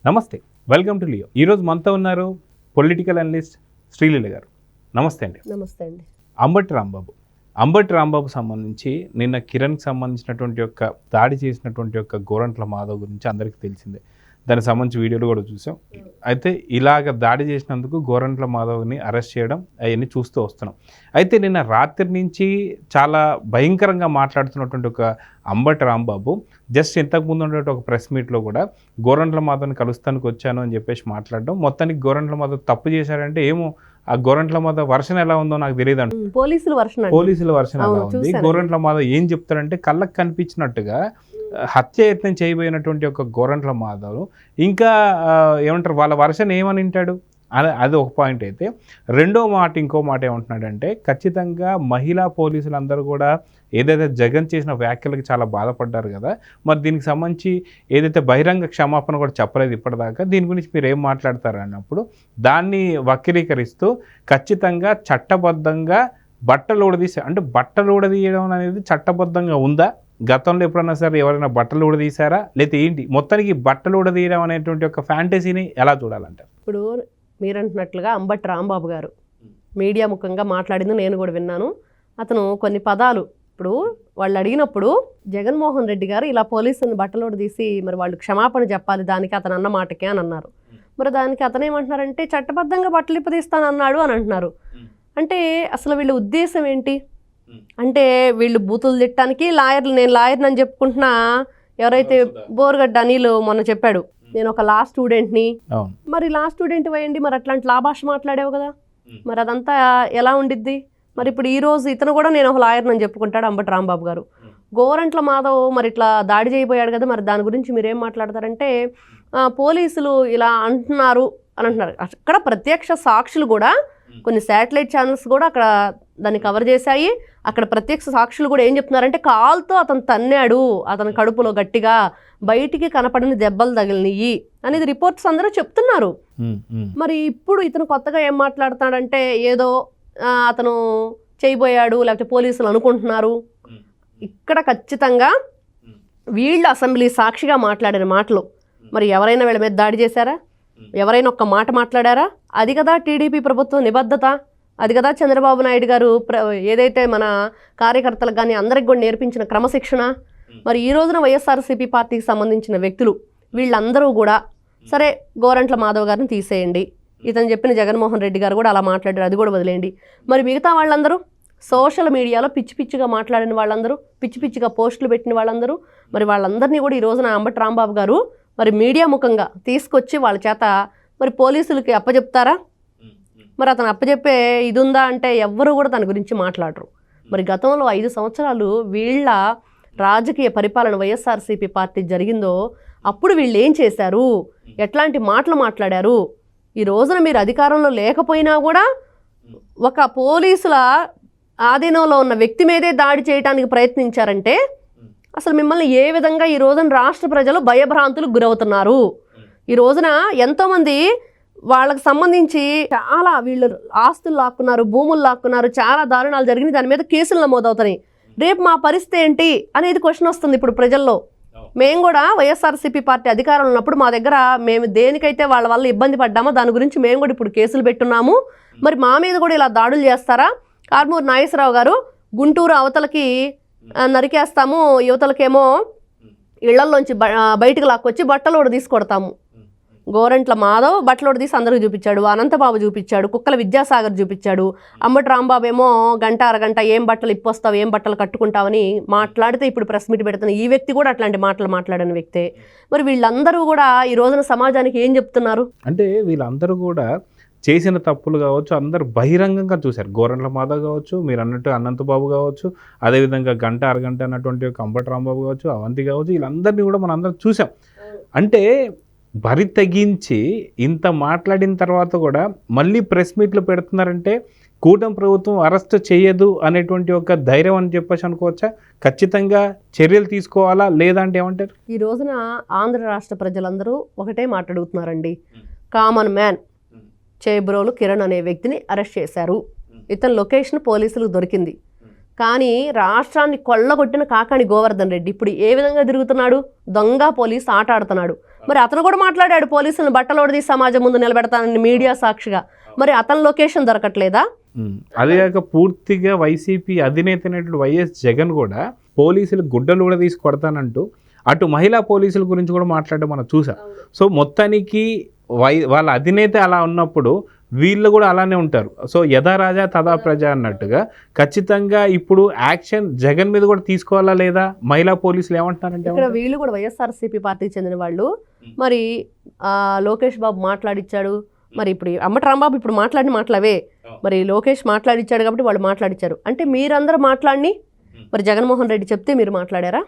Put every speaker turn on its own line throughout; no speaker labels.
నమస్తే, welcome to Leo. ఈరోజు మనతో ఉన్నారు పొలిటికల్ అనలిస్ట్ శ్రీలీల గారు. నమస్తే అండి.
నమస్తే అండి.
అంబటి రాంబాబు సంబంధించి నిన్న కిరణ్కి సంబంధించినటువంటి యొక్క దాడి చేసినటువంటి యొక్క గోరంట్ల మాధవ్ గురించి అందరికీ తెలిసిందే. దానికి సంబంధించి వీడియోలు కూడా చూసాం. అయితే ఇలాగ దాడి చేసినందుకు గోరంట్ల మాధవ్ని అరెస్ట్ చేయడం అవన్నీ చూస్తూ వస్తున్నాం. అయితే నిన్న రాత్రి నుంచి చాలా భయంకరంగా మాట్లాడుతున్నటువంటి ఒక అంబటి రాంబాబు జస్ట్ ఇంతకుముందు ఉన్నటువంటి ఒక ప్రెస్ మీట్లో కూడా గోరంట్ల మాధవ్ని కలుస్తానికి వచ్చాను అని చెప్పేసి మాట్లాడడం, మొత్తానికి గోరంట్ల మాధవ్ తప్పు చేశారంటే ఏమో ఆ గోరంట్ల మాధవ్ వర్షన్ ఎలా ఉందో నాకు తెలియదు అంట.
పోలీసుల వర్షన్
ఎలా ఉంది, గోరంట్ల మాధవ్ ఏం చెప్తారంటే కళ్ళకు కనిపించినట్టుగా హత్య యత్నం చేయబోయినటువంటి ఒక గోరంట్ల మాధవ్ ఇంకా ఏమంటారు వాళ్ళ వర్షన్ ఏమని వింటాడు అది ఒక పాయింట్. అయితే ఇంకో మాట ఏమంటున్నాడంటే ఖచ్చితంగా మహిళా పోలీసులందరూ కూడా ఏదైతే జగన్ చేసిన వ్యాఖ్యలకు చాలా బాధపడ్డారు కదా, మరి దీనికి సంబంధించి ఏదైతే బహిరంగ క్షమాపణ కూడా చెప్పలేదు ఇప్పటిదాకా, దీని గురించి మీరు ఏం మాట్లాడతారు అన్నప్పుడు దాన్ని వక్రీకరిస్తూ ఖచ్చితంగా చట్టబద్ధంగా బట్టలు ఊడదీశారు అంటే బట్టలు ఊడదీయడం అనేది చట్టబద్ధంగా ఉందా? గతంలో ఎప్పుడన్నా సరే ఎవరైనా బట్టలు ఊడదీశారా లేకపోతే ఏంటి? మొత్తానికి బట్టలు ఊడదీయడం అనేటువంటి ఒక ఫ్యాంటసీని ఎలా చూడాలంటారు?
ఇప్పుడు మీరంటున్నట్లుగా అంబటి రాంబాబు గారు మీడియా ముఖంగా మాట్లాడింది నేను కూడా విన్నాను. అతను కొన్ని పదాలు ఇప్పుడు వాళ్ళు అడిగినప్పుడు జగన్మోహన్ రెడ్డి గారు ఇలా పోలీసుని బట్టలోడు తీసి మరి వాళ్ళు క్షమాపణ చెప్పాలి దానికి అతను అన్న మాటకే అని అన్నారు. మరి దానికి అతను ఏమంటున్నారంటే చట్టబద్ధంగా బట్టలు ఇప్పదీస్తానన్నాడు అని అంటున్నారు. అంటే అసలు వీళ్ళ ఉద్దేశం ఏంటి అంటే వీళ్ళు బూతులు తిట్టడానికి నేను లాయర్ని అని చెప్పుకుంటున్నా. ఎవరైతే బోర్గడ్డ అనిల్ మొన్న చెప్పాడు నేను ఒక లా స్టూడెంట్ని, మరి లా స్టూడెంట్ అయ్యండి మరి అట్లాంటి లా భాష మాట్లాడావు కదా, మరి అదంతా ఎలా ఉండిద్ది? మరి ఇప్పుడు ఈరోజు ఇతను కూడా నేను ఒక లాయర్ని అని చెప్పుకుంటాడు అంబటి రాంబాబు గారు. గోరంట్ల మాధవ్ మరి ఇట్లా దాడి చేయబోయాడు కదా, మరి దాని గురించి మీరేం మాట్లాడతారంటే పోలీసులు ఇలా అంటున్నారు అని అంటున్నారు. అక్కడ ప్రత్యక్ష సాక్షులు కూడా కొన్ని శాటిలైట్ ఛానల్స్ కూడా అక్కడ దాన్ని కవర్ చేశాయి. అక్కడ ప్రత్యక్ష సాక్షులు కూడా ఏం చెప్తున్నారంటే కాల్తో అతను తన్నాడు, అతని కడుపులో గట్టిగా, బయటికి కనపడిన దెబ్బలు తగిలినయి అనేది రిపోర్ట్స్ అందరూ చెప్తున్నారు. మరి ఇప్పుడు ఇతను కొత్తగా ఏం మాట్లాడుతున్నాడంటే ఏదో అతను చేయబోయాడు లేకపోతే పోలీసులు అనుకుంటున్నారు. ఇక్కడ ఖచ్చితంగా వీళ్ళు అసెంబ్లీ సాక్షిగా మాట్లాడిన మాటలు మరి ఎవరైనా వీళ్ళ మీద దాడి చేశారా? ఎవరైనా ఒక్క మాట మాట్లాడారా? అది కదా టీడీపీ ప్రభుత్వం నిబద్ధత, అది కదా చంద్రబాబు నాయుడు గారు ఏదైతే మన కార్యకర్తలకు కానీ అందరికి కూడా నేర్పించిన క్రమశిక్షణ. మరి ఈ రోజున వైఎస్ఆర్సీపీ పార్టీకి సంబంధించిన వ్యక్తులు వీళ్ళందరూ కూడా సరే గోరంట్ల మాధవ్ గారిని తీసేయండి, ఇతను చెప్పిన జగన్మోహన్ రెడ్డి గారు కూడా అలా మాట్లాడారు, అది కూడా వదిలేయండి. మరి మిగతా వాళ్ళందరూ సోషల్ మీడియాలో పిచ్చి పిచ్చిగా మాట్లాడిన వాళ్ళందరూ, పిచ్చి పిచ్చిగా పోస్టులు పెట్టిన వాళ్ళందరూ, మరి వాళ్ళందరినీ కూడా ఈ రోజున అంబటి రాంబాబు గారు మరి మీడియా ముఖంగా తీసుకొచ్చి వాళ్ళ చేత మరి పోలీసులకి అప్పచెప్తారా? మరి అతను అప్పచెప్పే ఇది ఉందా అంటే ఎవ్వరూ కూడా దాని గురించి మాట్లాడరు. మరి గతంలో 5 సంవత్సరాలు వీళ్ళ రాజకీయ పరిపాలన వైఎస్ఆర్సీపీ పార్టీ జరిగిందో అప్పుడు వీళ్ళు ఏం చేశారు, ఎట్లాంటి మాటలు మాట్లాడారు? ఈ రోజున మీరు అధికారంలో లేకపోయినా కూడా ఒక పోలీసుల ఆధీనంలో ఉన్న వ్యక్తి మీదే దాడి చేయడానికి ప్రయత్నించారంటే అసలు మిమ్మల్ని ఏ విధంగా ఈ రోజున రాష్ట్ర ప్రజలు భయభ్రాంతులకు గురవుతున్నారు? ఈ రోజున ఎంతోమంది వాళ్ళకి సంబంధించి చాలా వీళ్ళు ఆస్తులు లాక్కున్నారు, భూములు లాక్కున్నారు, చాలా దారుణాలు జరిగినాయి, దాని మీద కేసులు నమోదవుతున్నాయి. రేపు మా పరిస్థితి ఏంటి అనేది క్వశ్చన్ వస్తుంది ఇప్పుడు ప్రజల్లో. మేము కూడా వైఎస్ఆర్సీపీ పార్టీ అధికారంలో ఉన్నప్పుడు మా దగ్గర మేము దేనికైతే వాళ్ళ వల్ల ఇబ్బంది పడ్డామో దాని గురించి మేము కూడా ఇప్పుడు కేసులు పెట్టున్నాము. మరి మా మీద కూడా ఇలా దాడులు చేస్తారా? కారుమూరి నాగేశ్వరరావు గారు గుంటూరు అవతలకి నరికేస్తాము, యువతలకేమో ఇళ్లల్లోంచి బయటకు లాక్కొచ్చి బట్టలోడు తీసుకొడతాము. గోరంట్ల మాధవ్ బట్టలోడు తీసి అందరికి చూపించాడు, అనంతబాబు చూపించాడు, కుక్కల విద్యాసాగర్ చూపించాడు, అంబటి రాంబాబు ఏమో గంట అరగంట ఏం బట్టలు ఇప్పొస్తావు, ఏం బట్టలు కట్టుకుంటావని మాట్లాడితే ఇప్పుడు ప్రెస్ మీట్ పెడుతున్న ఈ వ్యక్తి కూడా అట్లాంటి మాటలు మాట్లాడిన వ్యక్తే. మరి వీళ్ళందరూ కూడా ఈ రోజున సమాజానికి ఏం చెప్తున్నారు
అంటే వీళ్ళందరూ కూడా చేసిన తప్పులు కావచ్చు అందరూ బహిరంగంగా చూశారు. గోరంట్ల మాధవ్ కావచ్చు, మీరు అన్నట్టు అనంతబాబు కావచ్చు, అదేవిధంగా గంట అరగంట అన్నటువంటి అంబటి రాంబాబు కావచ్చు, అవంతి కావచ్చు, వీళ్ళందరినీ కూడా మనం అందరం చూసాం. అంటే బరి తెగించి ఇంత మాట్లాడిన తర్వాత కూడా మళ్ళీ ప్రెస్ మీట్లు పెడుతున్నారంటే కూటమి ప్రభుత్వం అరెస్ట్ చేయదు అనేటువంటి ఒక ధైర్యం అని చెప్పేసి అనుకోవచ్చా? ఖచ్చితంగా చర్యలు తీసుకోవాలా లేదంటే ఏమంటారు?
ఈ రోజున ఆంధ్ర రాష్ట్ర ప్రజలందరూ ఒకటే మాట్లాడుతున్నారండి. కామన్ మ్యాన్ చేబ్రోలు కిరణ్ అనే వ్యక్తిని అరెస్ట్ చేశారు. ఇతని లొకేషన్ పోలీసులకు దొరికింది. కానీ రాష్ట్రాన్ని కొల్లగొట్టిన కాకాణి గోవర్ధన్ రెడ్డి ఇప్పుడు ఏ విధంగా తిరుగుతున్నాడు? దొంగ పోలీసు ఆట ఆడుతున్నాడు. మరి అతను కూడా మాట్లాడాడు, పోలీసులను బట్టలోడి సమాజం ముందు నిలబెడతానని మీడియా సాక్షిగా. మరి అతని లొకేషన్ దొరకట్లేదా?
అదే కాక పూర్తిగా వైసీపీ అధినేత అయినటువంటి వైఎస్ జగన్ కూడా పోలీసులు గుడ్డలు కూడా తీసి కొడతానంటూ అటు మహిళా పోలీసుల గురించి కూడా మాట్లాడడం మనం చూసాం. సో మొత్తానికి వాళ్ళ అధినేత అలా ఉన్నప్పుడు వీళ్ళు కూడా అలానే ఉంటారు. సో యథా రాజా తదా ప్రజ అన్నట్టుగా ఖచ్చితంగా ఇప్పుడు యాక్షన్ జగన్ మీద కూడా తీసుకోవాలా లేదా? మహిళా పోలీసులు ఏమంటున్నారంటే
ఇక్కడ వీళ్ళు కూడా వైఎస్ఆర్సీపీ పార్టీకి చెందిన వాళ్ళు. మరి లోకేష్ బాబు మాట్లాడిచ్చాడు, మరి ఇప్పుడు అంబటి రాంబాబు ఇప్పుడు మాట్లాడవే, మరి లోకేష్ మాట్లాడిచ్చాడు కాబట్టి వాళ్ళు మాట్లాడిచ్చారు అంటే మీరందరూ మాట్లాడి మరి జగన్మోహన్ రెడ్డి చెప్తే మీరు మాట్లాడారా?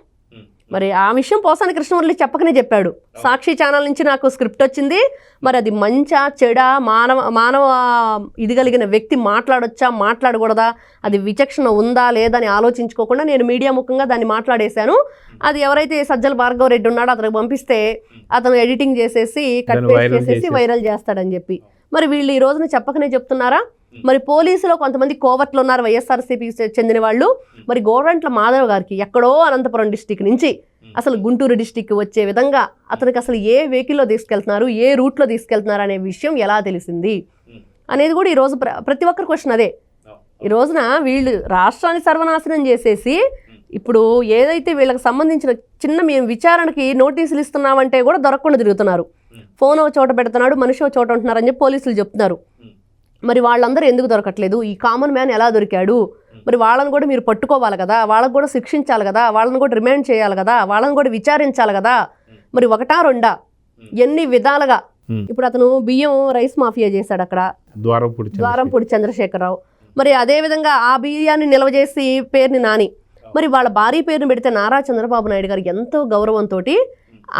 మరి ఆ విషయం పోసాని కృష్ణమురళి చెప్పకనే చెప్పాడు. సాక్షి ఛానల్ నుంచి నాకు స్క్రిప్ట్ వచ్చింది, మరి అది మంచా చెడా, మానవ ఇది కలిగిన వ్యక్తి మాట్లాడొచ్చా మాట్లాడకూడదా, అది విచక్షణ ఉందా లేదా అని ఆలోచించుకోకుండా నేను మీడియా ముఖంగా దాన్ని మాట్లాడేశాను. అది ఎవరైతే సజ్జల భార్గవ రెడ్డి ఉన్నాడో అతనికి పంపిస్తే అతను ఎడిటింగ్ చేసేసి కట్ పేస్ట్ చేసేసి వైరల్ చేస్తాడని చెప్పి మరి వీళ్ళు ఈ రోజున చెప్పకనే చెప్తున్నారా? మరి పోలీసులో కొంతమంది కోవర్ట్లు ఉన్నారు వైఎస్ఆర్సీపీకి చెందిన వాళ్ళు. మరి గోరంట్ల మాధవ్ గారికి ఎక్కడో అనంతపురం డిస్టిక్ నుంచి అసలు గుంటూరు డిస్టిక్ వచ్చే విధంగా అతనికి అసలు ఏ వెహికల్లో తీసుకెళ్తున్నారు, ఏ రూట్లో తీసుకెళ్తున్నారు అనే విషయం ఎలా తెలిసింది అనేది కూడా ఈరోజు ప్రతి ఒక్కరి క్వశ్చన్ అదే. ఈ రోజున వీళ్ళు రాష్ట్రాన్ని సర్వనాశనం చేసేసి ఇప్పుడు ఏదైతే వీళ్ళకి సంబంధించిన చిన్న మేము విచారణకి నోటీసులు ఇస్తున్నామంటే కూడా దొరకకుండా తిరుగుతున్నారు. ఫోన్ ఒక చోట పెడుతున్నాడు, మనిషి ఒక చోట ఉంటున్నారని చెప్పి పోలీసులు చెప్తున్నారు. మరి వాళ్ళందరూ ఎందుకు దొరకట్లేదు? ఈ కామన్ మ్యాన్ ఎలా దొరికాడు? మరి వాళ్ళని కూడా మీరు పట్టుకోవాలి కదా, వాళ్ళకు కూడా శిక్షించాలి కదా, వాళ్ళని కూడా రిమాండ్ చేయాలి కదా, వాళ్ళని కూడా విచారించాలి కదా. మరి ఒకటా రెండా ఎన్ని విధాలుగా ఇప్పుడు అతను బియ్యం రైస్ మాఫియా చేశాడు అక్కడ ద్వారంపూడి చంద్రశేఖరరావు. మరి అదే విధంగా ఆ బియ్యాన్ని నిల్వ చేసి పేరుని నాని, మరి వాళ్ళ భార్య పేరుని పెడితే నారా చంద్రబాబు నాయుడు గారు ఎంతో గౌరవంతో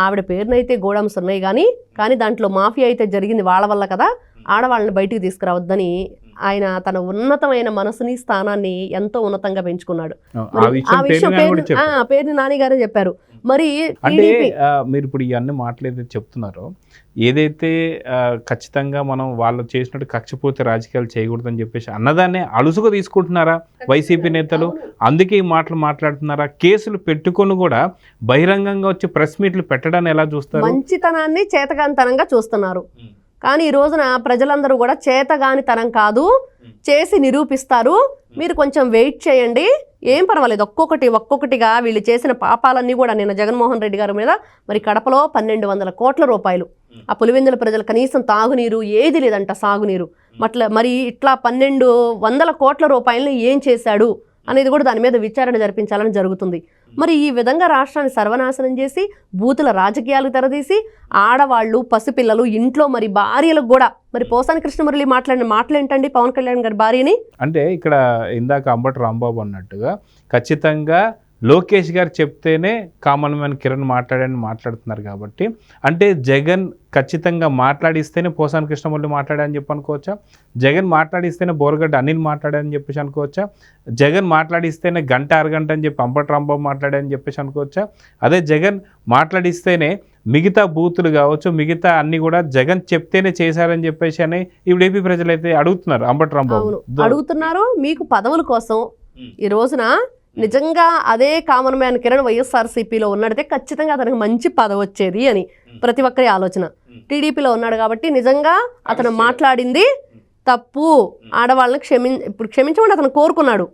ఆవిడ పేరునైతే గోడమ్స్ ఉన్నాయి కానీ దాంట్లో మాఫియా అయితే జరిగింది వాళ్ళ వల్ల కదా, ఆడవాళ్ళని బయటికి తీసుకురావద్దని ఆయన తన ఉన్నతమైన మనసుని స్థానాన్ని ఎంతో ఉన్నతంగా పెంచుకున్నాడు. ఆ విషయం పేరుని నాని గారే చెప్పారు. మరి
అంటే మీరు ఇప్పుడు ఇవన్నీ మాట్లాడితే చెప్తున్నారు, ఏదైతే ఖచ్చితంగా మనం వాళ్ళు చేసినట్టు కక్షపూర్తి రాజకీయాలు చేయకూడదని చెప్పేసి అన్నదాన్ని అలుసుగా తీసుకుంటున్నారా వైసీపీ నేతలు? అందుకే ఈ మాటలు మాట్లాడుతున్నారా? కేసులు పెట్టుకొని కూడా బహిరంగంగా వచ్చి ప్రెస్ మీట్లు పెట్టడాన్ని ఎలా చూస్తారు?
మంచితనాన్ని చేతగానితనంగా చూస్తున్నారు. కానీ ఈ రోజున ప్రజలందరూ కూడా చేతగానితనం కాదు చేసి నిరూపిస్తారు, మీరు కొంచెం వెయిట్ చేయండి, ఏం పర్వాలేదు, ఒక్కొక్కటిగా వీళ్ళు చేసిన పాపాలన్నీ కూడా నిన్న జగన్మోహన్ రెడ్డి గారి మీద మరి కడపలో 1200 కోట్ల రూపాయలు, ఆ పులివెందుల ప్రజలు కనీసం తాగునీరు ఏది లేదంట, సాగునీరు మరి ఇట్లా 1200 కోట్ల రూపాయలను ఏం చేశాడు అనేది కూడా దాని మీద విచారణ జరిపించాలని జరుగుతుంది. మరి ఈ విధంగా రాష్ట్రాన్ని సర్వనాశనం చేసి బూతుల రాజకీయాలు తెరదీసి ఆడవాళ్ళు పసిపిల్లలు ఇంట్లో మరి భార్యలకు కూడా మరి పోసాని కృష్ణమురళి మాట్లాడిన మాటలేంటండి పవన్ కళ్యాణ్ గారి భార్యని?
అంటే ఇక్కడ ఇందాక అంబటి రాంబాబు అన్నట్టుగా ఖచ్చితంగా లోకేష్ గారు చెప్తేనే కామన్ మ్యాన్ కిరణ్ మాట్లాడుతున్నారు కాబట్టి అంటే జగన్ ఖచ్చితంగా మాట్లాడిస్తేనే పోసాని కృష్ణమురళి మాట్లాడారని చెప్పి అనుకోవచ్చా? జగన్ మాట్లాడిస్తేనే బోరగడ్డ అనిల్ మాట్లాడారని చెప్పేసి అనుకోవచ్చా? జగన్ మాట్లాడిస్తేనే గంట అరగంట అని చెప్పి అంబటి రాంబాబు మాట్లాడారని చెప్పేసి అనుకోవచ్చా? అదే జగన్ మాట్లాడిస్తేనే మిగతా బూతులు కావచ్చు మిగతా అన్ని కూడా జగన్ చెప్తేనే చేశారని చెప్పేసి అని ఇప్పుడు ఏపీ ప్రజలైతే అడుగుతున్నారు. అంబటి రాంబాబు
అడుగుతున్నారు మీకు పదవుల కోసం. ఈ రోజున నిజంగా అదే కామన్ మ్యాన్ కిరణ్ వైఎస్ఆర్సీపీలో ఉన్నాడితే ఖచ్చితంగా అతనికి మంచి పదవి వచ్చేది అని ప్రతి ఒక్కరి ఆలోచన. టీడీపీలో ఉన్నాడు కాబట్టి నిజంగా అతను మాట్లాడింది తప్పు, ఆడవాళ్ళని ఇప్పుడు క్షమించమని అతను కోరుకున్నాడు,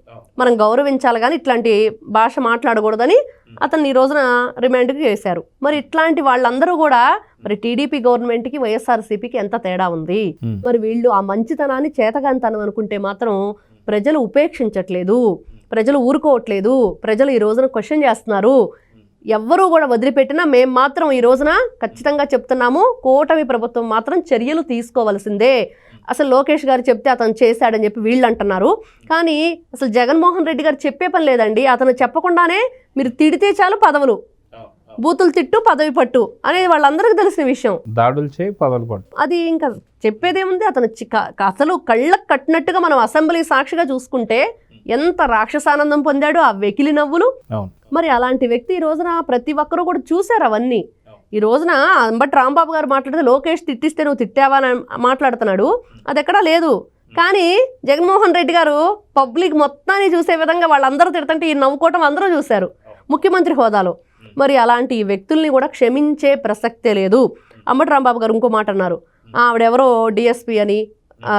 మనం గౌరవించాలి కానీ ఇట్లాంటి భాష మాట్లాడకూడదని అతన్ని ఈ రోజున రిమాండ్కి చేశారు. మరి ఇట్లాంటి వాళ్ళందరూ కూడా మరి టీడీపీ గవర్నమెంట్కి వైఎస్ఆర్సీపీకి ఎంత తేడా ఉంది? మరి వీళ్ళు ఆ మంచితనాన్ని చేతగానితనం అనుకుంటే మాత్రం ప్రజలు ఉపేక్షించట్లేదు, ప్రజలు ఊరుకోవట్లేదు, ప్రజలు ఈ రోజున క్వశ్చన్ చేస్తున్నారు. ఎవ్వరూ కూడా వదిలిపెట్టినా మేము మాత్రం ఈ రోజున ఖచ్చితంగా చెప్తున్నాము, కూటమి ప్రభుత్వం మాత్రం చర్యలు తీసుకోవాల్సిందే. అసలు లోకేష్ గారు చెప్తే అతను చేశాడని చెప్పి వీళ్ళు అంటున్నారు, కానీ అసలు జగన్మోహన్ రెడ్డి గారు చెప్పే పని లేదండి. అతను చెప్పకుండానే మీరు తిడితే చాలు పదవులు, బూతులు తిట్టు పదవి పట్టు అనేది వాళ్ళందరికీ తెలిసిన విషయం.
దాడులు చేయి పదవులు పట్టు,
అది ఇంకా చెప్పేదేముంది? అతను అసలు కళ్ళకు కట్టినట్టుగా మనం అసెంబ్లీ సాక్షిగా చూసుకుంటే ఎంత రాక్షసానందం పొందాడు, ఆ వెకిలి నవ్వులు. మరి అలాంటి వ్యక్తి ఈ రోజున ప్రతి ఒక్కరూ కూడా చూశారు అవన్నీ. ఈ రోజున అంబటి రాంబాబు గారు మాట్లాడితే లోకేష్ తిట్టిస్తే నువ్వు తిట్టావా అని మాట్లాడుతున్నాడు, అది ఎక్కడా లేదు. కానీ జగన్మోహన్ రెడ్డి గారు పబ్లిక్ మొత్తాన్ని చూసే విధంగా వాళ్ళందరూ తిడుతుంటే ఈ నవ్వుకోవటం అందరూ చూశారు ముఖ్యమంత్రి హోదాలో. మరి అలాంటి వ్యక్తుల్ని కూడా క్షమించే ప్రసక్తే లేదు. అంబటి రాంబాబు గారు ఇంకో మాట అన్నారు, ఆవిడెవరో డిఎస్పీ అని,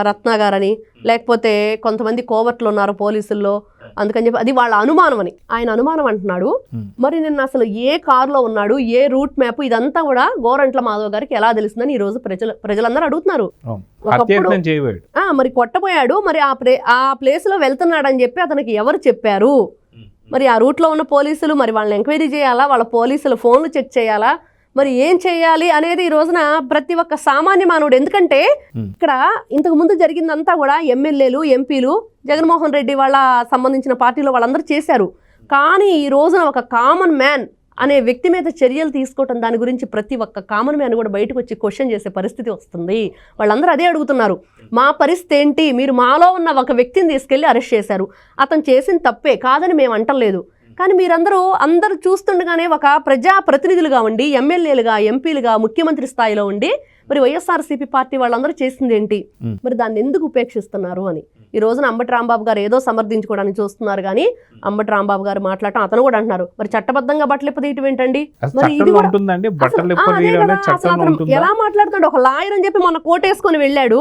రత్న గారని, లేకపోతే కొంతమంది కోవర్ట్లు ఉన్నారు పోలీసుల్లో, అందుకని చెప్పి అది వాళ్ళ అనుమానం అని ఆయన అనుమానం అంటున్నాడు. మరి నిన్న అసలు ఏ కారులో ఉన్నాడు, ఏ రూట్ మ్యాప్, ఇదంతా కూడా గోరంట్ల మాధవ్ గారికి ఎలా తెలుస్తుందని ఈ రోజు ప్రజలందరూ అడుగుతున్నారు. మరి కొట్టబోయాడు, మరి ఆ ప్లేస్ లో వెళ్తున్నాడని చెప్పి అతనికి ఎవరు చెప్పారు? మరి ఆ రూట్ లో ఉన్న పోలీసులు మరి వాళ్ళని ఎంక్వైరీ చేయాలా, వాళ్ళ పోలీసుల ఫోన్లు చెక్ చేయాలా, మరి ఏం చేయాలి అనేది ఈ రోజున ప్రతి ఒక్క సామాన్య మానవుడు. ఎందుకంటే ఇక్కడ ఇంతకు ముందు జరిగిందంతా కూడా ఎమ్మెల్యేలు, ఎంపీలు, జగన్మోహన్ రెడ్డి వాళ్ళ సంబంధించిన పార్టీలో వాళ్ళందరూ చేశారు. కానీ ఈ రోజున ఒక కామన్ మ్యాన్ అనే వ్యక్తి మీద చర్యలు తీసుకోవటం, దాని గురించి ప్రతి ఒక్క కామన్ మ్యాన్ కూడా బయటకు వచ్చి క్వశ్చన్ చేసే పరిస్థితి వస్తుంది. వాళ్ళందరూ అదే అడుగుతున్నారు, మా పరిస్థితి ఏంటి? మీరు మాలో ఉన్న ఒక వ్యక్తిని తీసుకెళ్లి అరెస్ట్ చేశారు, అతను చేసిన తప్పే కాదని మేము అంటలేదు, కానీ అందరూ చూస్తుండగానే ఒక ప్రజా ప్రతినిధులుగా ఉండి, ఎమ్మెల్యేలుగా, ఎంపీలుగా, ముఖ్యమంత్రి స్థాయిలో ఉండి మరి వైఎస్ఆర్సీపీ పార్టీ వాళ్ళందరూ చేసింది ఏంటి? మరి దాన్ని ఎందుకు ఉపేక్షిస్తున్నారు అని ఈ రోజున అంబటి రాంబాబు గారు ఏదో సమర్థించుకోవడానికి చూస్తున్నారు. కానీ అంబటి రాంబాబు గారు మాట్లాడటం, అతను కూడా అంటున్నారు, మరి చట్టబద్ధంగా బట్టలు ఇప్పదీయటం ఏంటండి? మరి ఇది ఎలా మాట్లాడుతున్నాడు? ఒక లాయర్ అని చెప్పి మొన్న కోటేసుకొని వెళ్ళాడు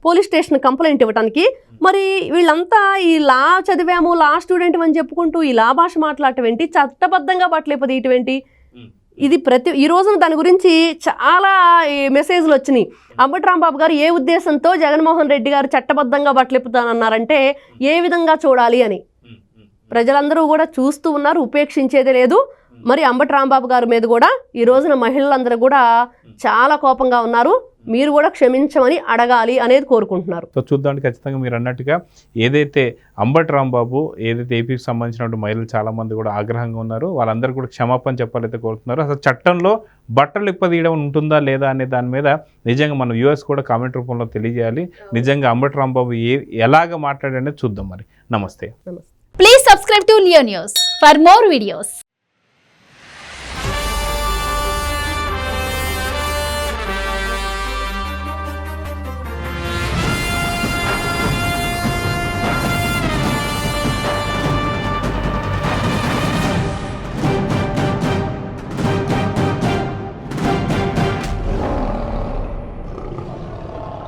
పోలీస్ స్టేషన్ కంప్లైంట్ ఇవ్వడానికి. మరి వీళ్ళంతా ఈ లా చదివాము, లా స్టూడెంట్ అని చెప్పుకుంటూ ఈ లా భాష మాట్లాడటం ఏంటి? చట్టబద్ధంగా బట్టలు ఇప్పదీయటం ఏంటి? ఇది ఈ రోజున దాని గురించి చాలా మెసేజ్లు వచ్చినాయి. అంబటి రాంబాబు గారు ఏ ఉద్దేశంతో జగన్మోహన్ రెడ్డి గారు చట్టబద్ధంగా బట్టలు ఇప్పుతానన్నారంటే ఏ విధంగా చూడాలి అని ప్రజలందరూ కూడా చూస్తూ ఉన్నారు, ఉపేక్షించేదే లేదు. మరి అంబటి రాంబాబు గారి మీద కూడా ఈ రోజున మహిళలందరూ కూడా చాలా కోపంగా ఉన్నారు. మీరు కూడా క్షమించమని అడగాలి అనేది కోరుకుంటున్నారు.
సో చూద్దాం, ఖచ్చితంగా మీరు అన్నట్టుగా ఏదైతే అంబటి రాంబాబు ఏదైతే ఏపీకి సంబంధించిన మహిళలు చాలా మంది కూడా ఆగ్రహంగా ఉన్నారు, వాళ్ళందరూ కూడా క్షమాపణ చెప్పాలైతే కోరుతున్నారు. అసలు చట్టంలో బట్టలు ఇప్పదీయడం ఉంటుందా లేదా అనే దాని మీద నిజంగా మన వ్యూవర్స్ కూడా కామెంట్ రూపంలో తెలియజేయాలి. నిజంగా అంబటి రాంబాబు ఎలాగ మాట్లాడనేది చూద్దాం. మరి నమస్తే.
Please subscribe to Leo news for more videos.